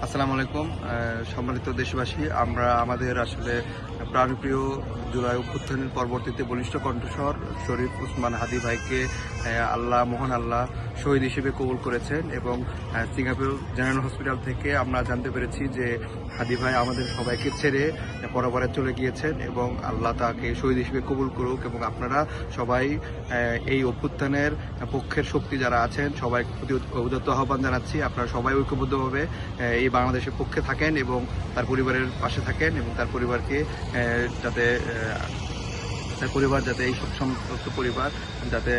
আসসালামু আলাইকুম। সম্মানিত দেশবাসী, আমরা আমাদের আসলে প্রাণপ্রিয় জুলাই অভ্যুত্থানের পরবর্তীতে বলিষ্ঠ কণ্ঠস্বর শরীফ ওসমান হাদী ভাইকে মহান আল্লাহ শহীদ হিসেবে কবুল করেছেন এবং সিঙ্গাপুর জেনারেল হসপিটাল থেকে আমরা জানতে পেরেছি যে হাদী ভাই আমাদের সবাইকে ছেড়ে পরবারে চলে গিয়েছেন এবং আল্লাহ তাকে শহীদ হিসেবে কবুল করুক। এবং আপনারা সবাই এই অভ্যুত্থানের পক্ষের শক্তি যারা আছেন সবাই প্রতি উদাত্ত আহ্বান জানাচ্ছি, আপনারা সবাই ঐক্যবদ্ধভাবে এই বাংলাদেশের পক্ষে থাকেন এবং তার পরিবারের পাশে থাকেন এবং তার পরিবারকে যাতে এই শোকসন্তপ্ত পরিবার যাতে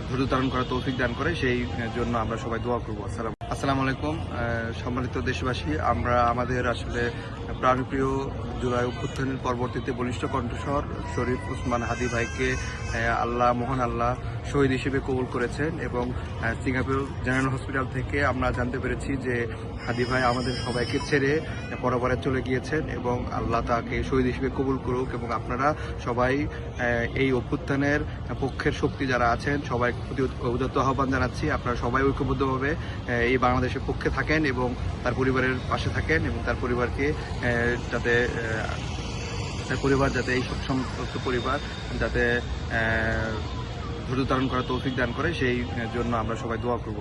ধৈর্য ধারণ করার তৌফিক দান করে, সেই জন্য আমরা সবাই দোয়া করবো। আসসালামু আলাইকুম। সম্মানিত দেশবাসী, আমরা আমাদের আসলে প্রাণপ্রিয় জুলাই অভ্যুত্থানের পরবর্তীতে বলিষ্ঠ কণ্ঠস্বর শরীফ ওসমান হাদী ভাইকে মহান আল্লাহ শহীদ হিসেবে কবুল করেছেন এবং সিঙ্গাপুর জেনারেল হসপিটাল থেকে আমরা জানতে পেরেছি যে হাদী ভাই আমাদের সবাইকে ছেড়ে পরবারে চলে গিয়েছেন এবং আল্লাহ তাকে শহীদ হিসেবে কবুল করুক। এবং আপনারা সবাই এই অভ্যুত্থানের পক্ষের শক্তি যারা আছেন সবাই প্রতি উদাত্ত আহ্বান জানাচ্ছি, আপনারা সবাই ঐক্যবদ্ধভাবে এই বাংলাদেশের পক্ষে থাকেন এবং তার পরিবারের পাশে থাকেন এবং তার পরিবারকে যাতে এই শোকসন্তপ্ত পরিবার যাতে ধৈর্য ধারণ করার তৌফিক দান করে, সেই জন্য আমরা সবাই দোয়া করবো।